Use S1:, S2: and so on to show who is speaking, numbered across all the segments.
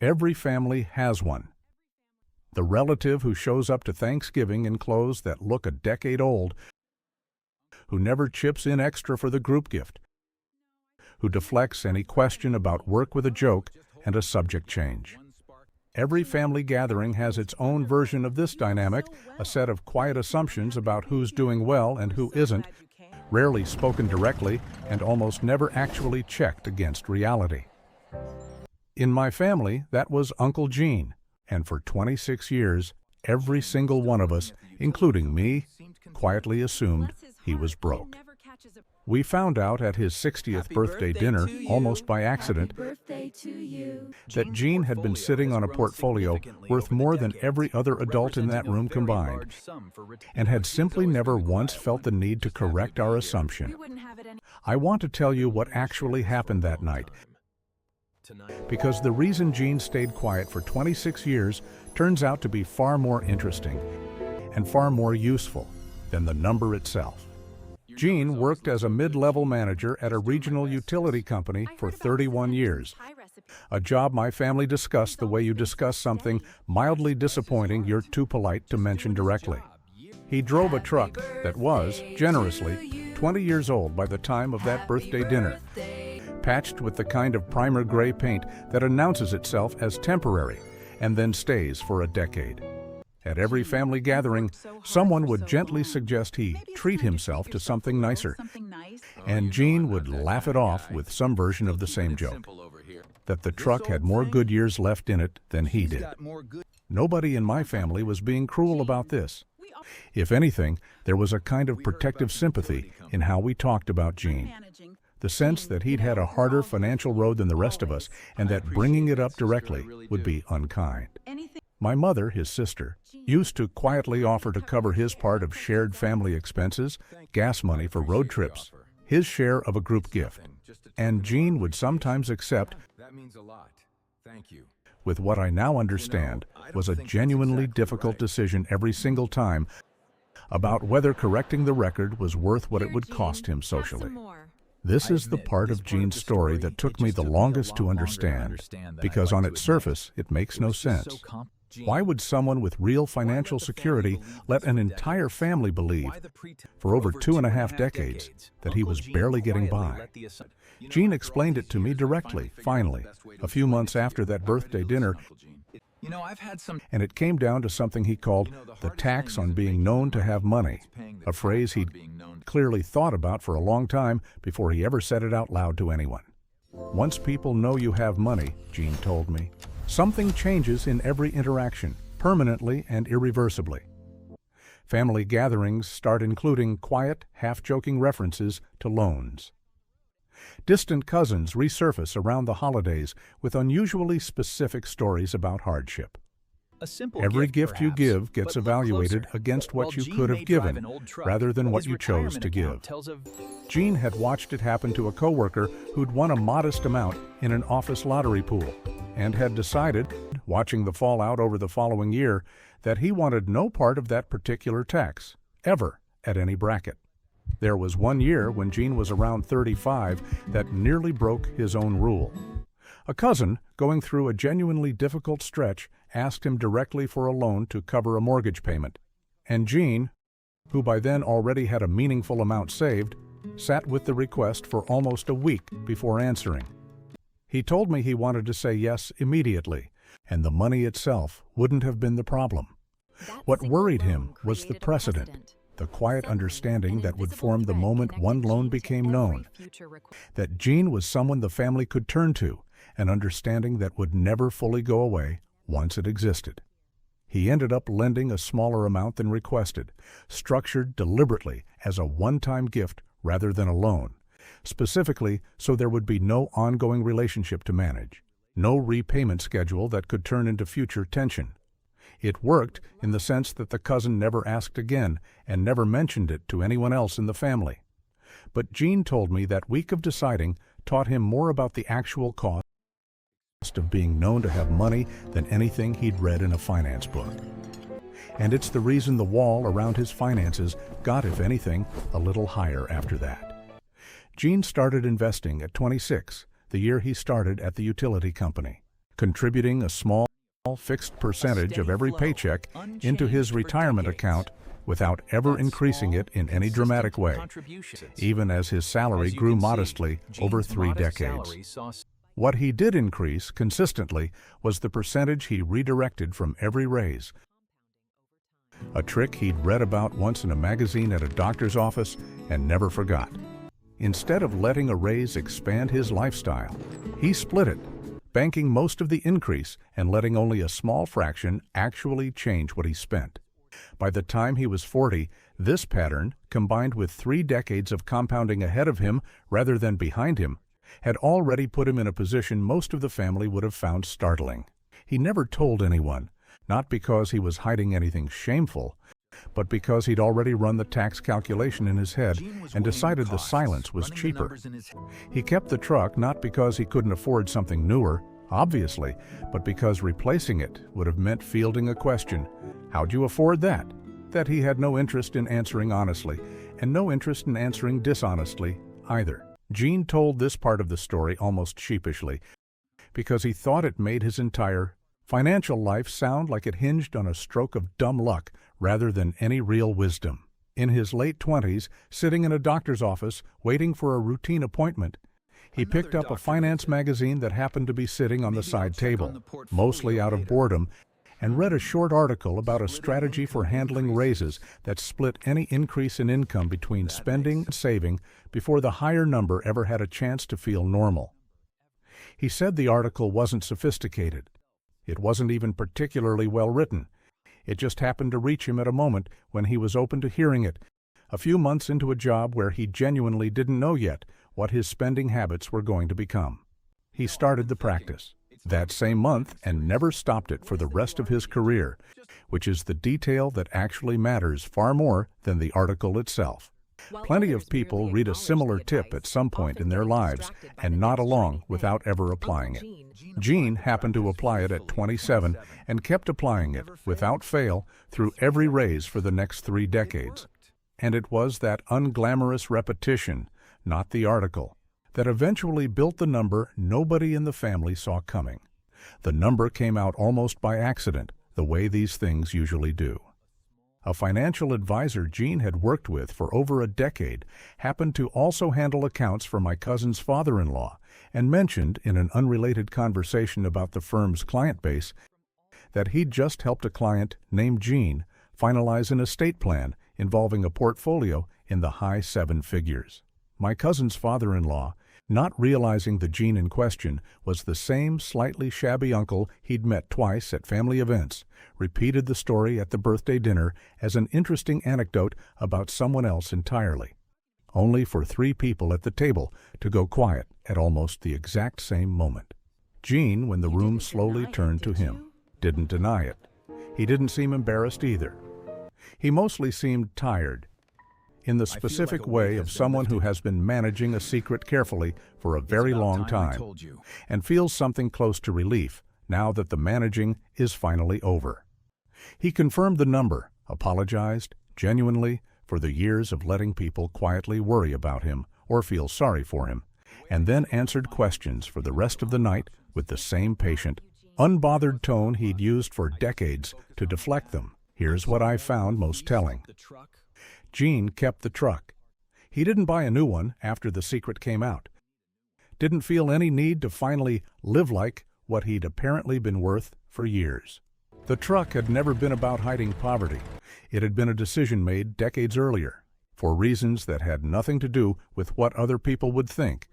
S1: Every family has one. The relative who shows up to Thanksgiving in clothes that look a decade old, who never chips in extra for the group gift, who deflects any question about work with a joke and a subject change. Every family gathering has its own version of this dynamic, a set of quiet assumptions about who's doing well and who isn't, rarely spoken directly and almost never actually checked against reality. In my family, that was Uncle Gene, and for 26 years, every single one of us, including me, quietly assumed he was broke. We found out at his 60th birthday dinner, almost by accident, that Gene had been sitting on a portfolio worth more than every other adult in that room combined, and had simply never once felt the need to correct our assumption. I want to tell you what actually happened that night, because the reason Gene stayed quiet for 26 years turns out to be far more interesting and far more useful than the number itself. Gene worked as a mid-level manager at a regional utility company for 31 years, a job my family discussed the way you discuss something mildly disappointing you're too polite to mention directly. He drove a truck that was, generously, 20 years old by the time of that birthday dinner, patched with the kind of primer gray paint that announces itself as temporary and then stays for a decade. At every family gathering, someone would gently suggest he treat himself to something nicer, and Gene would laugh it off with some version of the same joke, that the truck had more good years left in it than he did. Nobody in my family was being cruel about this. If anything, there was a kind of protective sympathy in how we talked about Gene. The sense that he'd had a harder financial road than the rest of us, and that bringing it up directly would be unkind. My mother, his sister, used to quietly offer to cover his part of shared family expenses, gas money for road trips, his share of a group gift, and Gene would sometimes accept, with what I now understand was a genuinely difficult decision every single time about whether correcting the record was worth what it would cost him socially. This is the part of Gene's story that took me the longest to understand, because on its surface it makes no sense. Why would someone with real financial security let an entire family believe, for over 2.5 decades, that he was barely getting by? Gene explained it to me directly, finally, a few months after that birthday dinner, and it came down to something he called the tax on being known to have money, a phrase he'd clearly thought about for a long time before he ever said it out loud to anyone. Once people know you have money, Gene told me, something changes in every interaction, permanently and irreversibly. Family gatherings start including quiet, half-joking references to loans. Distant cousins resurface around the holidays with unusually specific stories about hardship. Every gift you give gets evaluated against what you could have given, rather than what you chose to give. Gene had watched it happen to a coworker who'd won a modest amount in an office lottery pool, and had decided, watching the fallout over the following year, that he wanted no part of that particular tax, ever, at any bracket. There was one year when Gene was around 35 that nearly broke his own rule. A cousin, going through a genuinely difficult stretch, asked him directly for a loan to cover a mortgage payment, and Gene, who by then already had a meaningful amount saved, sat with the request for almost a week before answering. He told me he wanted to say yes immediately, and the money itself wouldn't have been the problem. What worried him was the precedent, the quiet understanding that would form the moment one loan became known, that Gene was someone the family could turn to, an understanding that would never fully go away once it existed. He ended up lending a smaller amount than requested, structured deliberately as a one-time gift rather than a loan, specifically so there would be no ongoing relationship to manage, no repayment schedule that could turn into future tension. It worked in the sense that the cousin never asked again and never mentioned it to anyone else in the family. But Gene told me that week of deciding taught him more about the actual cost of being known to have money than anything he'd read in a finance book. And it's the reason the wall around his finances got, if anything, a little higher after that. Gene started investing at 26, the year he started at the utility company. contributing a small, fixed percentage of every paycheck into his retirement account without ever increasing it in any dramatic way, even as his salary grew modestly over 3 decades. What he did increase consistently was the percentage he redirected from every raise, a trick he'd read about once in a magazine at a doctor's office and never forgot. Instead of letting a raise expand his lifestyle, he split it, banking most of the increase and letting only a small fraction actually change what he spent. By the time he was 40, this pattern, combined with 3 decades of compounding ahead of him rather than behind him, had already put him in a position most of the family would have found startling. He never told anyone, not because he was hiding anything shameful, but because he'd already run the tax calculation in his head and decided the silence was cheaper. He kept the truck not because he couldn't afford something newer, obviously, but because replacing it would have meant fielding a question, "How'd you afford that?" that he had no interest in answering honestly, and no interest in answering dishonestly either. Gene told this part of the story almost sheepishly, because he thought it made his entire financial life sound like it hinged on a stroke of dumb luck rather than any real wisdom. In his late 20s, sitting in a doctor's office waiting for a routine appointment, he picked up a finance magazine that happened to be sitting on the side table, mostly out of boredom, and read a short article about a strategy for handling raises that split any increase in income between spending and saving before the higher number ever had a chance to feel normal. He said the article wasn't sophisticated. It wasn't even particularly well written. It just happened to reach him at a moment when he was open to hearing it, a few months into a job where he genuinely didn't know yet what his spending habits were going to become. He started the practice that same month and never stopped it for the rest of his career, which is the detail that actually matters far more than the article itself. Plenty of people read a similar tip at some point in their lives and nod along without ever applying it. Gene happened to apply it at 27 and kept applying it, without fail, through every raise for the next 3 decades. And it was that unglamorous repetition, not the article, that eventually built the number nobody in the family saw coming. The number came out almost by accident, the way these things usually do. A financial advisor Gene had worked with for over a decade happened to also handle accounts for my cousin's father-in-law and mentioned in an unrelated conversation about the firm's client base that he'd just helped a client named Gene finalize an estate plan involving a portfolio in the high 7 figures. My cousin's father-in-law, not realizing the Gene in question was the same slightly shabby uncle he'd met twice at family events, repeated the story at the birthday dinner as an interesting anecdote about someone else entirely, only for 3 people at the table to go quiet at almost the exact same moment. Gene, when the room slowly turned to him, didn't deny it. He didn't seem embarrassed either. He mostly seemed tired, in the specific way of someone who has been managing a secret carefully for a very long time and feels something close to relief now that the managing is finally over. He confirmed the number, apologized, genuinely, for the years of letting people quietly worry about him or feel sorry for him, and then answered questions for the rest of the night with the same patient, unbothered tone he'd used for decades to deflect them. Here's what I found most telling. Gene kept the truck. He didn't buy a new one after the secret came out. Didn't feel any need to finally live like what he'd apparently been worth for years. The truck had never been about hiding poverty. It had been a decision made decades earlier, for reasons that had nothing to do with what other people would think.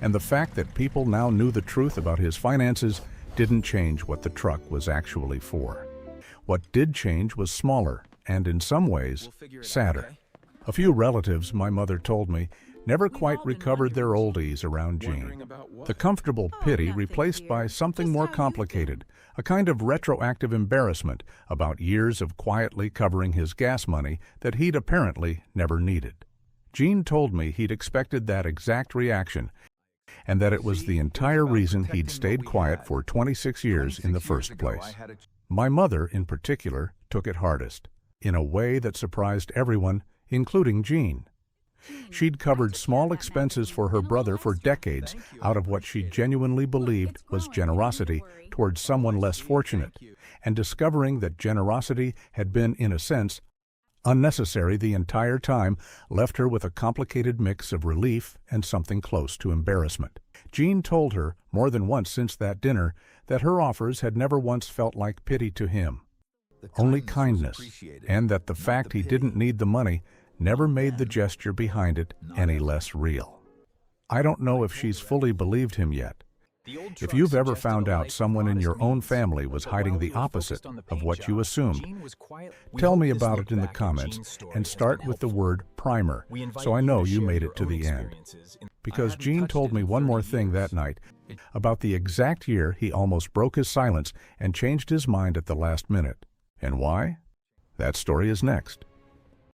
S1: And the fact that people now knew the truth about his finances didn't change what the truck was actually for. What did change was smaller, and in some ways, sadder. A few relatives, my mother told me, never quite recovered their old ease around Gene. The comfortable pity replaced by something more complicated, a kind of retroactive embarrassment about years of quietly covering his gas money that he'd apparently never needed. Gene told me he'd expected that exact reaction, and that it was the entire reason he'd stayed quiet for 26 years in the first place. My mother, in particular, took it hardest, in a way that surprised everyone, including Gene. She'd covered small expenses for her brother for decades out of what she genuinely believed was generosity towards someone less fortunate, and discovering that generosity had been, in a sense, unnecessary the entire time left her with a complicated mix of relief and something close to embarrassment. Jean told her, more than once since that dinner, that her offers had never once felt like pity to him, only kindness, and that the fact he didn't need the money never made the gesture behind it any less real. I don't know if she's fully believed him yet. If you've ever found out someone in your own family was hiding the opposite of what you assumed, tell me about it in the comments and start with the word primer so I know you made it to the end. Because Jean told me one more thing that night about the exact year he almost broke his silence and changed his mind at the last minute. And why? That story is next.